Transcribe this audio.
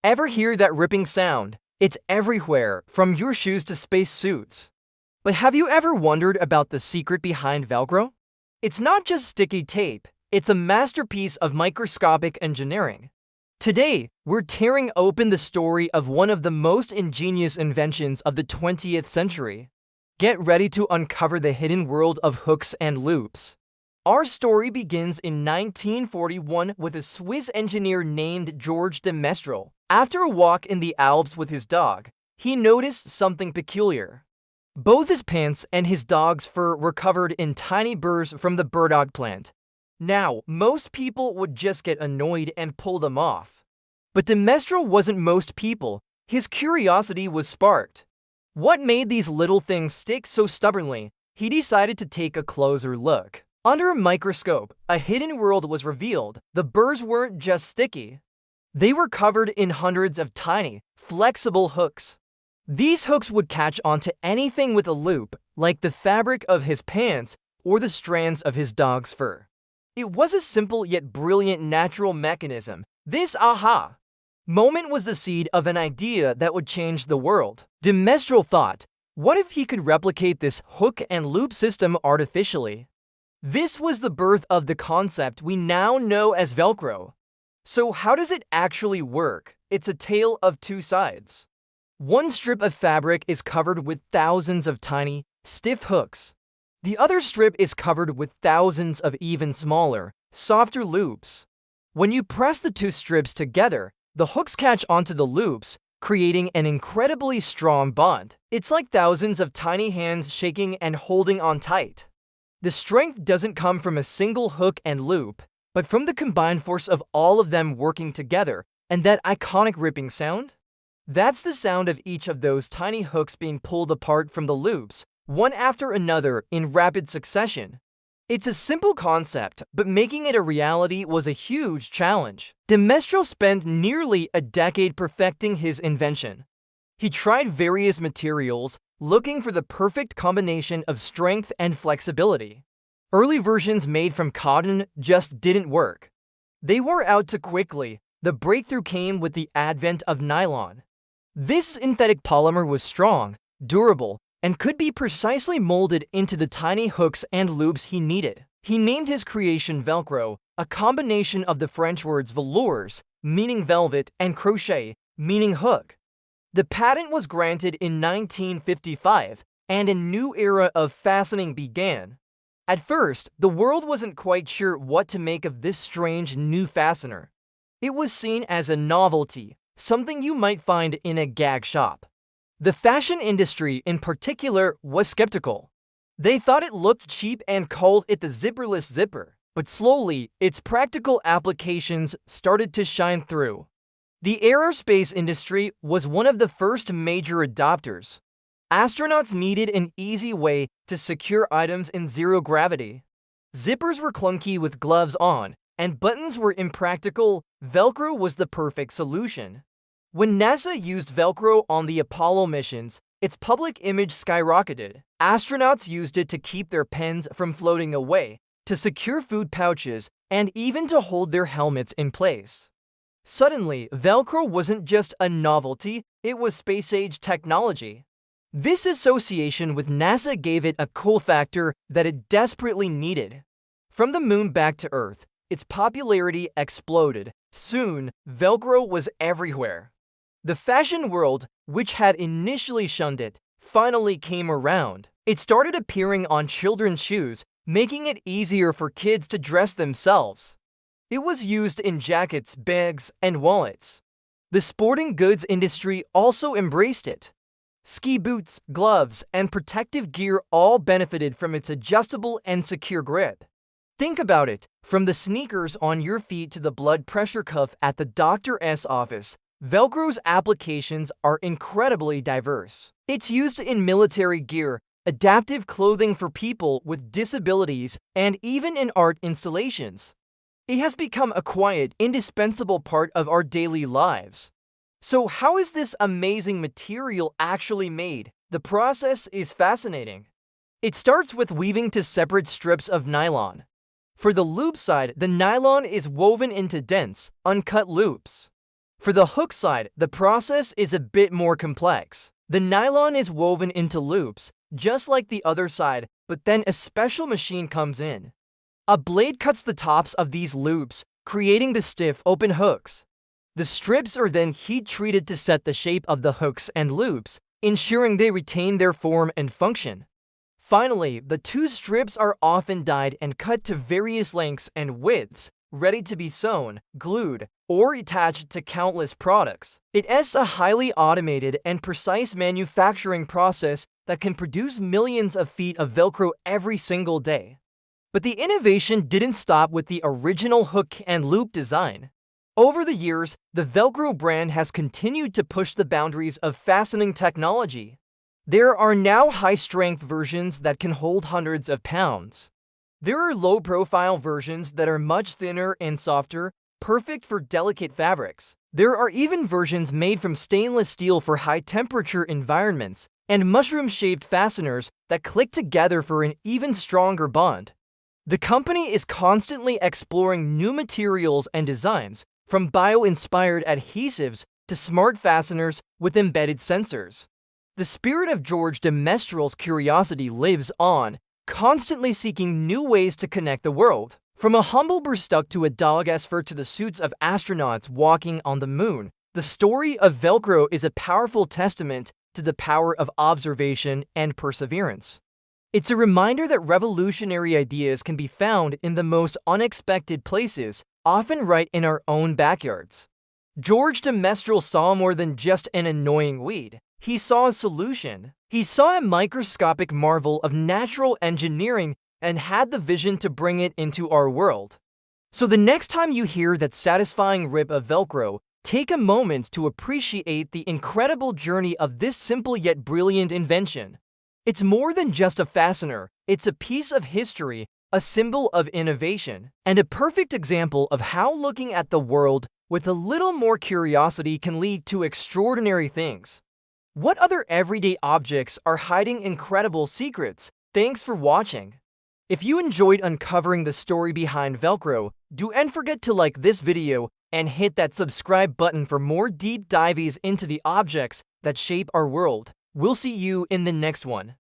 Ever hear that ripping sound? It's everywhere, from your shoes to space suits. But have you ever wondered about the secret behind Velcro? It's not just sticky tape, it's a masterpiece of microscopic engineering. Today, we're tearing open the story of one of the most ingenious inventions of the 20th century. Get ready to uncover the hidden world of hooks and loops. Our story begins in 1941 with a Swiss engineer named George de Mestral. After a walk in the Alps with his dog, he noticed something peculiar. Both his pants and his dog's fur were covered in tiny burrs from the burdock plant. Now, most people would just get annoyed and pull them off. But de Mestral wasn't most people. His curiosity was sparked. What made these little things stick so stubbornly? He decided to take a closer look. Under a microscope, a hidden world was revealed. The burrs weren't just sticky. They were covered in hundreds of tiny, flexible hooks. These hooks would catch onto anything with a loop, like the fabric of his pants or the strands of his dog's fur. It was a simple yet brilliant natural mechanism. This aha moment was the seed of an idea that would change the world. De Mestral thought, what if he could replicate this hook and loop system artificially? This was the birth of the concept we now know as Velcro. So how does it actually work? It's a tale of two sides. One strip of fabric is covered with thousands of tiny, stiff hooks. The other strip is covered with thousands of even smaller, softer loops. When you press the two strips together, the hooks catch onto the loops, creating an incredibly strong bond. It's like thousands of tiny hands shaking and holding on tight. The strength doesn't come from a single hook and loop, but from the combined force of all of them working together. And that iconic ripping sound? That's the sound of each of those tiny hooks being pulled apart from the loops, one after another in rapid succession. It's a simple concept, but making it a reality was a huge challenge. De Mestral spent nearly a decade perfecting his invention. He tried various materials, looking for the perfect combination of strength and flexibility. Early versions made from cotton just didn't work. They wore out too quickly. The breakthrough came with the advent of nylon. This synthetic polymer was strong, durable, and could be precisely molded into the tiny hooks and loops he needed. He named his creation Velcro, a combination of the French words velours, meaning velvet, and crochet, meaning hook. The patent was granted in 1955, and a new era of fastening began. At first, the world wasn't quite sure what to make of this strange new fastener. It was seen as a novelty, something you might find in a gag shop. The fashion industry in particular was skeptical. They thought it looked cheap and called it the zipperless zipper. But slowly, its practical applications started to shine through. The aerospace industry was one of the first major adopters. Astronauts needed an easy way to secure items in zero gravity. Zippers were clunky with gloves on, and buttons were impractical. Velcro was the perfect solution. When NASA used Velcro on the Apollo missions, its public image skyrocketed. Astronauts used it to keep their pens from floating away, to secure food pouches, and even to hold their helmets in place. Suddenly, Velcro wasn't just a novelty, it was space-age technology. This association with NASA gave it a cool factor that it desperately needed. From the moon back to Earth, its popularity exploded. Soon, Velcro was everywhere. The fashion world, which had initially shunned it, finally came around. It started appearing on children's shoes, making it easier for kids to dress themselves. It was used in jackets, bags, and wallets. The sporting goods industry also embraced it. Ski boots, gloves, and protective gear all benefited from its adjustable and secure grip. Think about it, from the sneakers on your feet to the blood pressure cuff at the doctor's office, Velcro's applications are incredibly diverse. It's used in military gear, adaptive clothing for people with disabilities, and even in art installations. It has become a quiet, indispensable part of our daily lives. So how is this amazing material actually made? The process is fascinating. It starts with weaving two separate strips of nylon. For the loop side, the nylon is woven into dense, uncut loops. For the hook side, the process is a bit more complex. The nylon is woven into loops, just like the other side, but then a special machine comes in. A blade cuts the tops of these loops, creating the stiff open hooks. The strips are then heat-treated to set the shape of the hooks and loops, ensuring they retain their form and function. Finally, the two strips are often dyed and cut to various lengths and widths, ready to be sewn, glued, or attached to countless products. It is a highly automated and precise manufacturing process that can produce millions of feet of Velcro every single day. But the innovation didn't stop with the original hook and loop design. Over the years, the Velcro brand has continued to push the boundaries of fastening technology. There are now high-strength versions that can hold hundreds of pounds. There are low-profile versions that are much thinner and softer, perfect for delicate fabrics. There are even versions made from stainless steel for high-temperature environments, and mushroom-shaped fasteners that click together for an even stronger bond. The company is constantly exploring new materials and designs, from bio-inspired adhesives to smart fasteners with embedded sensors. The spirit of George de Mestral's curiosity lives on, constantly seeking new ways to connect the world. From a humble bird stuck to a dog fur to the suits of astronauts walking on the moon, the story of Velcro is a powerful testament to the power of observation and perseverance. It's a reminder that revolutionary ideas can be found in the most unexpected places, often right in our own backyards. George de Mestral saw more than just an annoying weed. He saw a solution. He saw a microscopic marvel of natural engineering and had the vision to bring it into our world. So the next time you hear that satisfying rip of Velcro, take a moment to appreciate the incredible journey of this simple yet brilliant invention. It's more than just a fastener, it's a piece of history, a symbol of innovation, and a perfect example of how looking at the world with a little more curiosity can lead to extraordinary things. What other everyday objects are hiding incredible secrets? Thanks for watching. If you enjoyed uncovering the story behind Velcro, don't forget to like this video and hit that subscribe button for more deep dives into the objects that shape our world. We'll see you in the next one.